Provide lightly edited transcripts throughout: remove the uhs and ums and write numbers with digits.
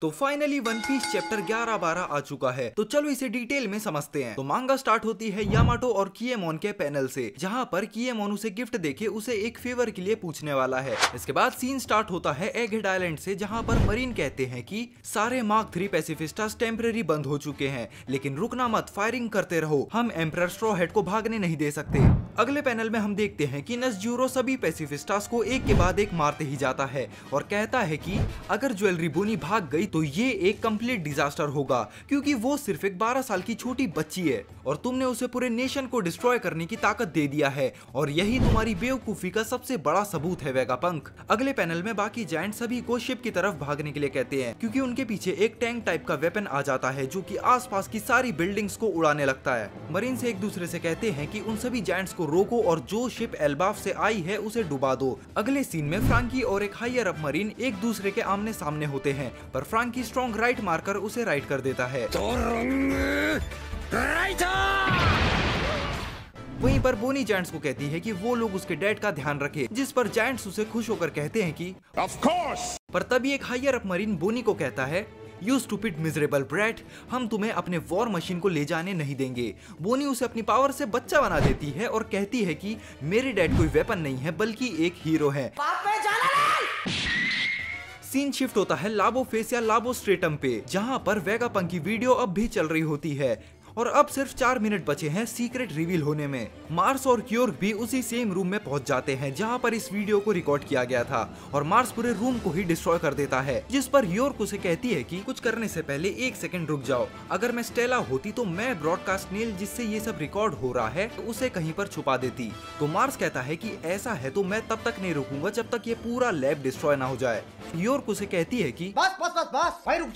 तो finally one piece chapter 11-12 आ चुका है, तो चलो इसे डिटेल में समझते हैं। तो मांगा स्टार्ट होती है यामाटो और किएमोन के पैनल से, जहां पर किएमोन उसे गिफ्ट देके उसे एक फेवर के लिए पूछने वाला है। इसके बाद सीन स्टार्ट होता है एगहेड आइलैंड से, जहां पर मरीन कहते हैं कि सारे मार्क 3 पैसिफिस्टास टेम्परेरी बंद हो चुके हैं, लेकिन रुकना मत, फायरिंग करते रहो, हम एम्परर स्ट्रॉ हेड को भागने नहीं दे सकते। अगले पैनल में हम देखते हैं कि नज़जुरो सभी पैसिफिस्टास को एक के बाद एक मारते ही जाता है और कहता है कि अगर ज्वेलरी बोनी भाग गई तो ये एक कंप्लीट डिजास्टर होगा, क्योंकि वो सिर्फ एक 12 साल की छोटी बच्ची है और तुमने उसे पूरे नेशन को डिस्ट्रॉय करने की ताकत दे दिया है, और यही तुम्हारी बेवकूफी का सबसे बड़ा सबूत है वेगापंक। अगले पैनल में बाकी जायंट सभी को शिप की तरफ भागने के लिए कहते हैं, क्योंकि उनके पीछे एक टैंक टाइप का वेपन आ जाता है जो कि आसपास की सारी बिल्डिंग्स को उड़ाने लगता है। मरीन से एक दूसरे से कहते हैं कि उन सभी जायंट्स को रोको और जो शिप एल्बाफ से आई है उसे डुबा दो। अगले सीन में फ्रांकी और एक हायर अप मरीन एक दूसरे के आमने सामने होते हैं, पर फ्रांकी स्ट्रॉन्ग राइट मारकर उसे राइट कर देता है। वहीं पर बोनी जायंट्स को कहती है कि वो लोग उसके डैड का ध्यान रखे, जिस पर जायंट्स उसे खुश होकर कहते हैं कि ऑफ कोर्स। पर तभी एक हायर अप मरीन बोनी को कहता है, यू स्टूपिड मिजरेबल ब्रैट, हम तुम्हें अपने वॉर मशीन को ले जाने नहीं देंगे। बोनी उसे अपनी पावर से बच्चा बना देती है और कहती है कि मेरे डैड कोई वेपन नहीं है बल्कि एक हीरो है। सीन शिफ्ट होता है लाबो फेस या लाबो स्ट्रेटम पे, जहां पर वेगापंक की वीडियो अब भी चल रही होती है और अब सिर्फ 4 मिनट बचे हैं सीक्रेट रिवील होने में। मार्स और क्योर्क भी उसी सेम रूम में पहुंच जाते हैं जहां पर इस वीडियो को रिकॉर्ड किया गया था, और मार्स पूरे रूम को ही डिस्ट्रॉय कर देता है, जिस पर योर्क उसे कहती है कि कुछ करने से पहले 1 सेकंड रुक जाओ, अगर मैं स्टेला होती तो मैं ब्रॉडकास्ट नील जिससे ये सब रिकॉर्ड हो रहा है तो उसे कहीं पर छुपा देती। तो मार्स कहता है कि ऐसा है तो मैं तब तक नहीं रुकूंगा जब तक ये पूरा लैब डिस्ट्रॉय ना हो जाए। योर्क उसे कहती है कि बस बस बस बस, भाई रुक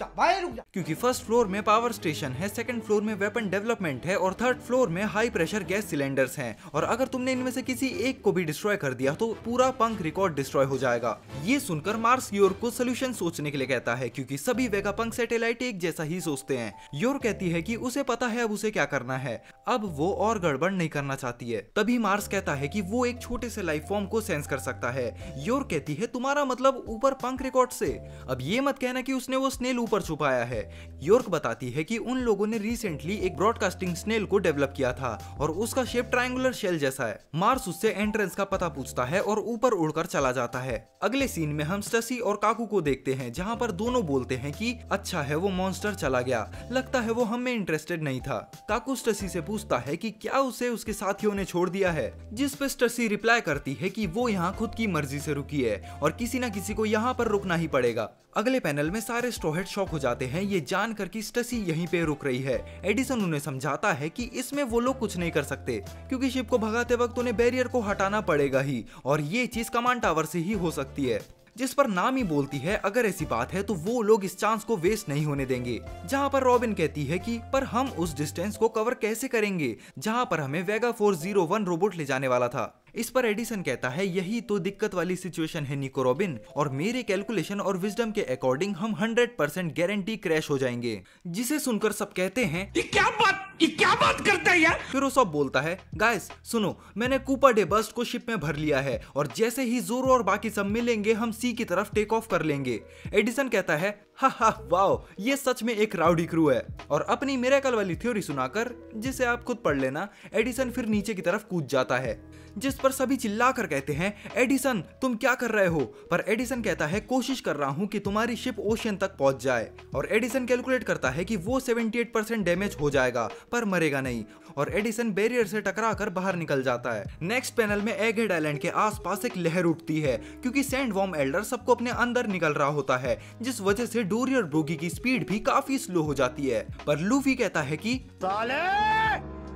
जा, क्योंकि फर्स्ट फ्लोर में पावर स्टेशन है, सेकंड फ्लोर में वेपन डेवलपमेंट है और थर्ड फ्लोर में हाई प्रेशर गैस सिलेंडर्स हैं, और अगर तुमने इनमें से किसी एक को भी डिस्ट्रॉय कर दिया तो पूरा पंक रिकॉर्ड डिस्ट्रॉय हो जाएगा। ये सुनकर मार्स योर्क को सोल्यूशन सोचने के लिए कहता है, क्योंकि सभी वेगापंक सैटेलाइट एक जैसा ही सोचते हैं। योर्क कहती है कि उसे पता है अब उसे क्या करना है, अब वो और गड़बड़ नहीं करना चाहती है। तभी मार्स कहता है कि वो एक छोटे से लाइफ फॉर्म को सेंस कर सकता है। योर्क कहती है तुम्हारा मतलब ऊपर पंक रिकॉर्ड से? अब ये मत कहना कि उसने वो स्नेल ऊपर छुपाया है। योर्क बताती है कि उन लोगों ने रिसेंटली एक ब्रॉडकास्टिंग स्नेल को डेवलप किया था और उसका शेप ट्रायंगुलर शेल जैसा है। मार्स उससे एंट्रेंस का पता पूछता है और ऊपर उड़कर चला जाता है। अगले सीन में हम स्टसी और काकू को देखते हैं, जहां पर दोनों बोलते हैं कि अच्छा है वो मॉन्स्टर चला गया, लगता है वो हम में इंटरेस्टेड नहीं था। काकू स्टसी से पूछता है कि क्या उसे उसके साथियों ने छोड़ दिया है, जिस पे स्टसी रिप्लाई करती है कि वो यहाँ खुद की मर्जी से रुकी है और किसी न किसी को यहाँ पर रुकना ही पड़ेगा। अगले पैनल में सारे स्ट्रॉ हेड शॉक हो जाते हैं ये जानकर कि स्टसी यहीं पे रुक रही है। एडिसन उन्हें समझाता है कि इसमें वो लोग कुछ नहीं कर सकते, क्योंकि शिप को भगाते वक्त उन्हें बैरियर को हटाना पड़ेगा ही, और ये चीज कमांड टावर से ही हो सकती है। जिस पर नामी बोलती है अगर ऐसी बात है तो वो लोग इस चांस को वेस्ट नहीं होने देंगे। जहां पर रॉबिन कहती है कि पर हम उस डिस्टेंस को कवर कैसे करेंगे जहां पर हमें वेगा 401 रोबोट ले जाने वाला था। इस पर एडिसन कहता है यही तो दिक्कत वाली सिचुएशन है निको रॉबिन, और मेरे कैलकुलेशन और विजडम के अकॉर्डिंग हम 100% गारंटी क्रैश हो जाएंगे। जिसे सुनकर सब कहते हैं ये क्या बात करता है यार। फिर वो सब बोलता है गाइस सुनो, मैंने कूपर डे बस्ट को शिप में भर लिया है और जैसे ही जोरो और बाकी सब मिलेंगे हम सी की तरफ टेक ऑफ कर लेंगे। एडिसन कहता है हा वाओ, ये सच में एक राउडी क्रू है, और अपनी मिरेकल वाली थ्योरी सुनाकर, जिसे आप खुद पढ़ लेना, एडिसन फिर नीचे की तरफ कूद जाता है, जिस पर सभी चिल्लाकर कहते हैं एडिसन तुम क्या कर रहे हो। पर एडिसन कहता है कोशिश कर रहा हूं कि तुम्हारी शिप ओशियन तक पहुंच जाए, और एडिसन कैलकुलेट करता है कि वो 78% डैमेज हो जाएगा पर मरेगा नहीं, और एडिसन बैरियर से टकराकर बाहर निकल जाता है। नेक्स्ट पैनल में एगहेड आइलैंड के आसपास एक लहर उठती है, क्योंकि सैंड वॉर्म एल्डर सबको अपने अंदर निकल रहा होता है, जिस वजह से डोरी और ब्रोगी की स्पीड भी काफी स्लो हो जाती है। पर लूफी कहता है कि साले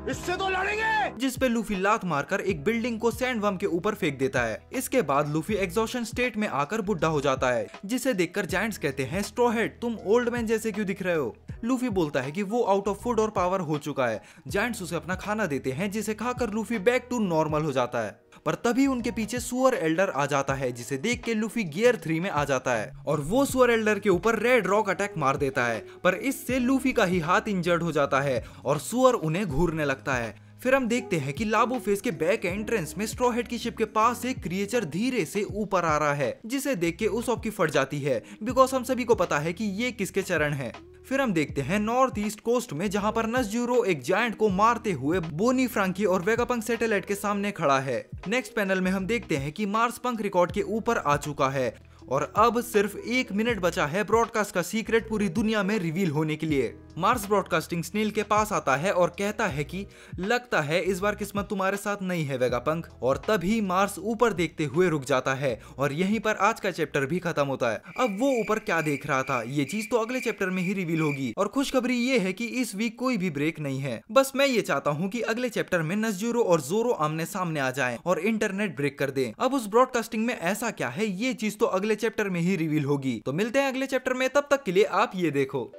इससे तो लड़ेंगे, जिस पे लूफी लात मारकर एक बिल्डिंग को सैंडवर्म के ऊपर फेंक देता है। इसके बाद लूफी एग्जॉशन स्टेट में आकर बुढ़ा हो जाता है, जिसे देखकर जायंट्स कहते हैं स्ट्रॉ हेड तुम ओल्ड मैन जैसे क्यों दिख रहे हो। लूफी बोलता है कि वो आउट ऑफ फूड और पावर हो चुका है। जायंट्स उसे अपना खाना देते हैं, जिसे खाकर लूफी बैक टू नॉर्मल हो जाता है। पर तभी उनके पीछे सुअर एल्डर आ जाता है, जिसे देख के लूफी गियर 3 में आ जाता है और वो सुअर एल्डर के ऊपर रेड रॉक अटैक मार देता है। पर इससे लूफी का ही हाथ इंजर्ड हो जाता है और सुअर उन्हें घूरने लगता है। फिर हम देखते हैं कि लाबो फेस के बैक एंट्रेंस में स्ट्रॉ हेड की शिप के पास एक क्रिएचर धीरे से ऊपर आ रहा है, जिसे देख के उसॉप की फट जाती है, बिकॉज हम सभी को पता है कि ये किसके चरण है। फिर हम देखते हैं नॉर्थ ईस्ट कोस्ट में, जहां पर नज़जुरो एक जायंट को मारते हुए बोनी फ्रांकी और वेगापंक सैटेलाइट के सामने खड़ा है। नेक्स्ट पैनल में हम देखते हैं कि मार्स पंक रिकॉर्ड के ऊपर आ चुका है और अब सिर्फ 1 मिनट बचा है ब्रॉडकास्ट का सीक्रेट पूरी दुनिया में रिवील होने के लिए। मार्स ब्रॉडकास्टिंग स्नेल के पास आता है और कहता है कि लगता है इस बार किस्मत तुम्हारे साथ नहीं है वेगापंक, और तभी मार्स ऊपर देखते हुए रुक जाता है और यहीं पर आज का चैप्टर भी खत्म होता है। अब वो ऊपर क्या देख रहा था ये चीज तो अगले चैप्टर में ही रिवील होगी, और खुशखबरी ये है कि इस वीक कोई भी ब्रेक नहीं है। बस मैं ये चाहता हूँ कि अगले चैप्टर में नज़जुरो और जोरो आमने सामने आ जाएं और इंटरनेट ब्रेक कर दें। अब उस ब्रॉडकास्टिंग में ऐसा क्या है ये चीज तो अगले चैप्टर में ही रिवील होगी। तो मिलते हैं अगले चैप्टर में, तब तक के लिए आप ये देखो।